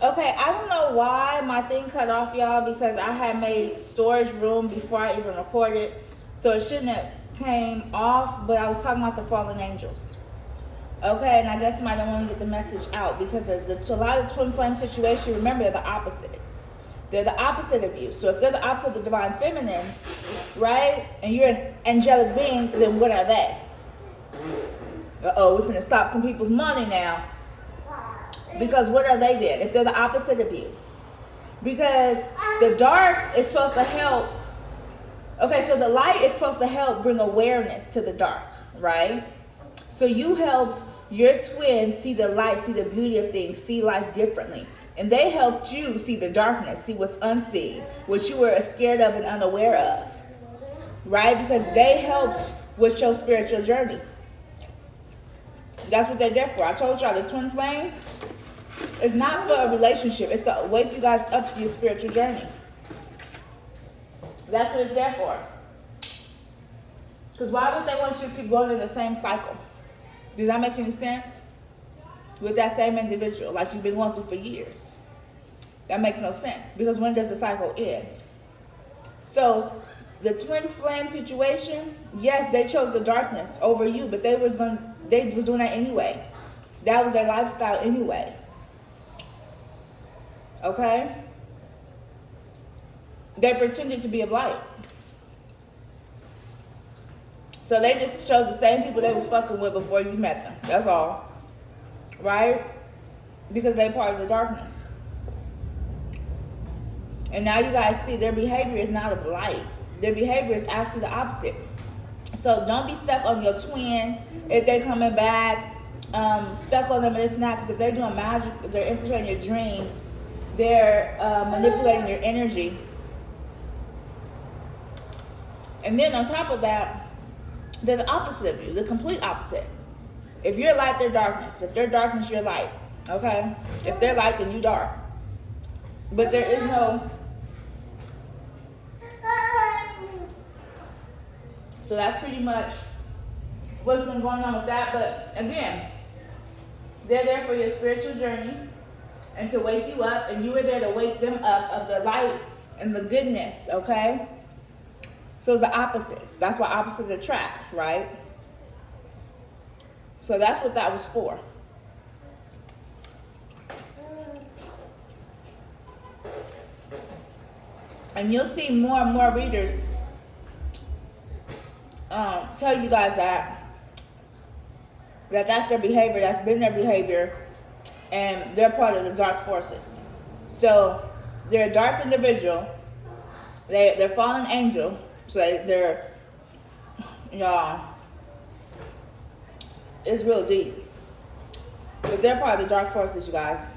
Okay, I don't know why my thing cut off, y'all, because I had made storage room before I even recorded. So it shouldn't have came off, but I was talking about the fallen angels. Okay, and I guess somebody don't want to get the message out because to a lot of twin flame situation, remember they're the opposite. They're the opposite of you. So if they're the opposite of the divine feminines, right, and you're an angelic being, then what are they? Uh-oh, we're going to stop some people's money now. Because what are they then? If they're the opposite of you. Because the dark is supposed to help. Okay, so the light is supposed to help bring awareness to the dark, right? So you helped your twin see the light, see the beauty of things, see life differently. And they helped you see the darkness, see what's unseen, what you were scared of and unaware of, right? Because they helped with your spiritual journey. That's what they're there for. I told y'all the twin flame is not for a relationship. It's to wake you guys up to your spiritual journey. That's what it's there for. Because why would they want you to keep going in the same cycle? Does that make any sense? With that same individual, like you've been going through for years. That makes no sense. Because when does the cycle end? So, the twin flame situation, yes, they chose the darkness over you, but they was doing that anyway. That was their lifestyle anyway. Okay? They pretended to be of light. So they just chose the same people they was fucking with before you met them. That's all. Right? Because they part of the darkness. And now you guys see their behavior is not of light. Their behavior is actually the opposite. So don't be stuck on your twin if they're coming back, stuck on them and this and that. Because if they're doing magic, if they're infiltrating your dreams, they're manipulating your energy. And then on top of that, they're the opposite of you, the complete opposite. If you're light, they're darkness. If they're darkness, you're light. Okay? If they're light, then you dark. But there is no... So that's pretty much what's been going on with that. But again, they're there for your spiritual journey and to wake you up. And you were there to wake them up of the light and the goodness, okay? So it's the opposites. That's why opposites attract, right? So that's what that was for. And you'll see more and more readers tell you guys that's their behavior, that's been their behavior, and they're part of the dark forces. So they're a dark individual, they're fallen angel, so they're, y'all, it's real deep. But they're part of the dark forces, you guys.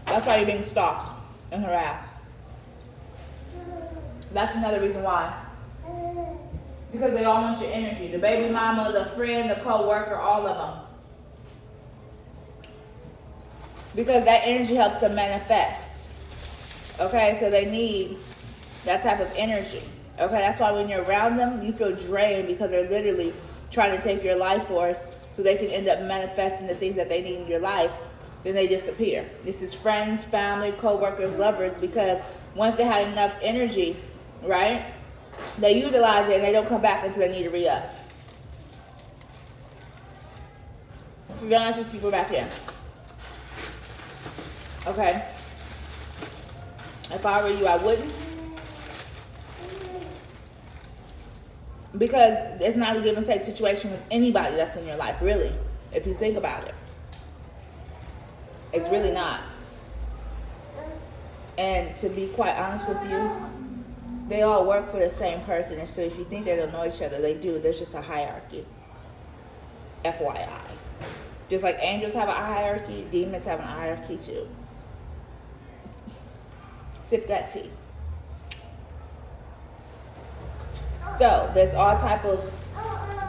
That's why you're being stalked and harassed. That's another reason why. Because they all want your energy. The baby mama, the friend, the co-worker, all of them. Because that energy helps them manifest. Okay, so they need that type of energy. Okay, that's why when you're around them, you feel drained because they're literally trying to take your life force so they can end up manifesting the things that they need in your life. Then they disappear. This is friends, family, co-workers, lovers, because once they had enough energy, right, they utilize it and they don't come back until they need to re-up. So don't let these people back in. Okay? If I were you, I wouldn't. Because it's not a give and take situation with anybody that's in your life, really, if you think about it. It's really not. And to be quite honest with you, they all work for the same person. And so if you think they don't know each other, they do. There's just a hierarchy. FYI. Just like angels have a hierarchy, demons have a hierarchy too. Sip that tea. So there's all type of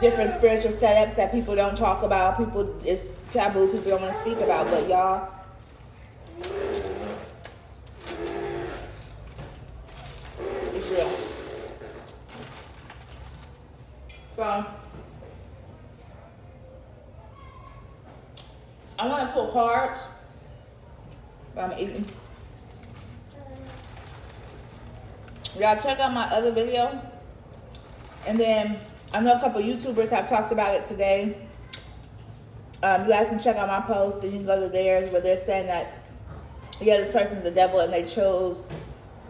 different spiritual setups that people don't talk about. People, it's taboo. People don't want to speak about. But y'all, it's real. So I want to pull cards, but I'm eating. Y'all check out my other video. And then I know a couple YouTubers have talked about it today. You guys can check out my posts and you can go to theirs where they're saying that, yeah, this person's a devil and they chose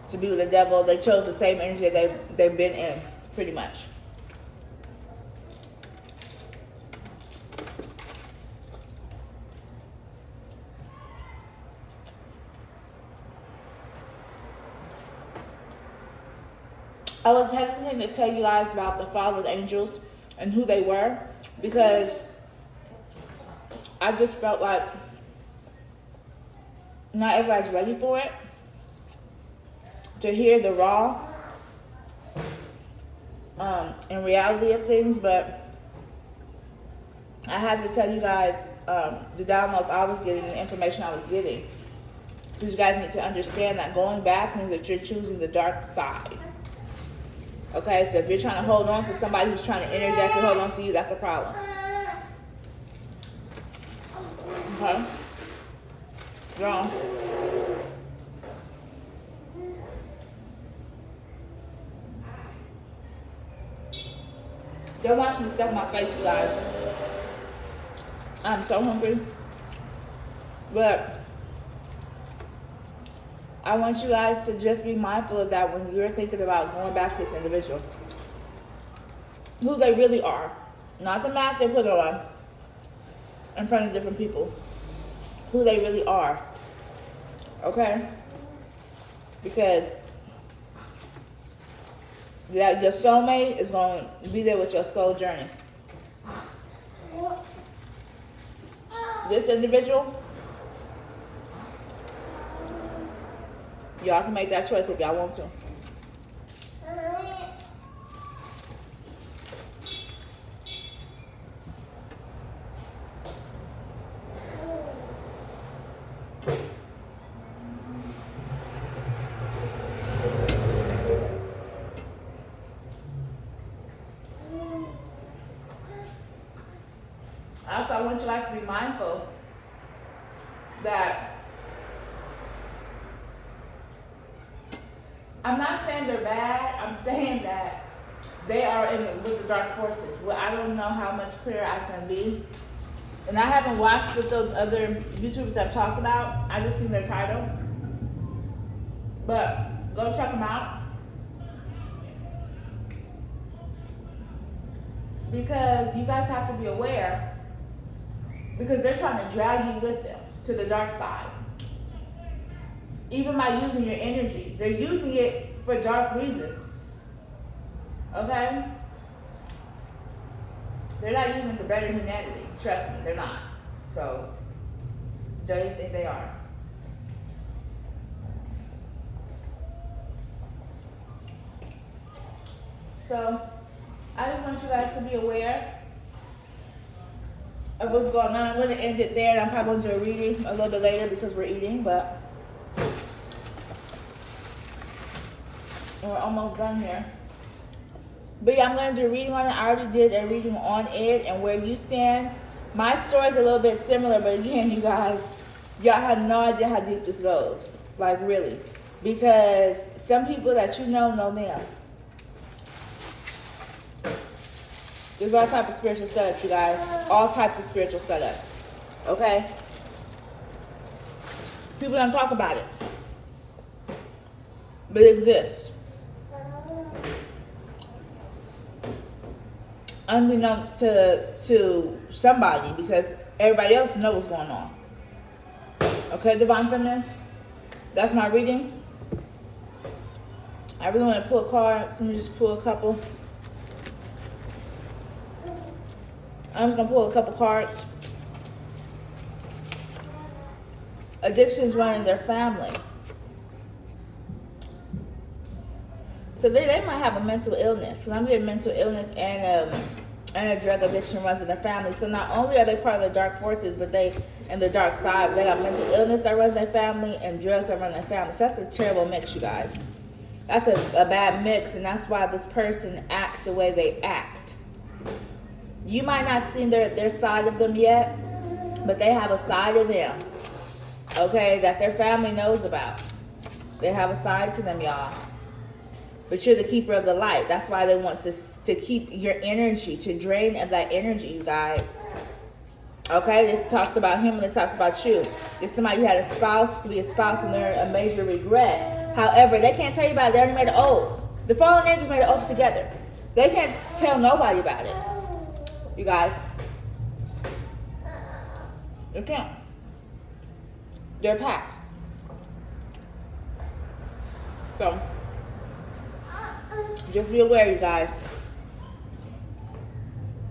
to be with the devil. They chose the same energy that they've been in, pretty much. I was hesitant to tell you guys about the fallen angels and who they were because I just felt like not everybody's ready for it, to hear the raw and reality of things. But I had to tell you guys the downloads I was getting, the information I was getting, because you guys need to understand that going back means that you're choosing the dark side. Okay, so if you're trying to hold on to somebody who's trying to energetically hold on to you, that's a problem. Okay? Wrong. Don't watch me stuff my face, you guys. I'm so hungry. But I want you guys to just be mindful of that when you're thinking about going back to this individual. Who they really are. Not the mask they put on in front of different people. Who they really are. Okay? Because your soulmate is going to be there with your soul journey. This individual, y'all can make that choice if y'all want to. Also, I want you guys to be mindful that I'm not saying they're bad. I'm saying that they are with the dark forces. Well, I don't know how much clearer I can be. And I haven't watched what those other YouTubers have talked about. I just seen their title. But go check them out. Because you guys have to be aware. Because they're trying to drag you with them to the dark side. Even by using your energy. They're using it for dark reasons. Okay? They're not using it to better humanity. Trust me, they're not. So, don't you think they are? So, I just want you guys to be aware of what's going on. I'm going to end it there, and I'm probably going to do a reading a little bit later because we're eating, but we're almost done here. But yeah, I'm going to do a reading on it. I already did a reading on it and where you stand. My story's a little bit similar, but again, you guys, y'all have no idea how deep this goes. Like, really. Because some people that you know them. There's all types of spiritual setups, you guys. All types of spiritual setups. Okay? People don't talk about it. But it exists. Unbeknownst to somebody, because everybody else knows what's going on. Okay, Divine Feminines? That's my reading. I really want to pull cards. Let me just pull a couple. I'm just going to pull a couple cards. Addictions run in their family. So they might have a mental illness. And I'm getting mental illness and a drug addiction runs in their family. So not only are they part of the dark forces, but they in the dark side, they got mental illness that runs their family and drugs that run their family. So that's a terrible mix, you guys. That's a bad mix, and that's why this person acts the way they act. You might not see their side of them yet, But they have a side of them, okay, that their family knows about. They have a side to them, y'all. But you're the keeper of the light. That's why they want to keep your energy, to drain of that energy, you guys. Okay, this talks about him and this talks about you. It's somebody who had a spouse, could be a spouse, and they're a major regret. However, they can't tell you about it. They already made an oath. The fallen angels made an oath together. They can't tell nobody about it. You guys. They can't. They're packed. So, just be aware, you guys.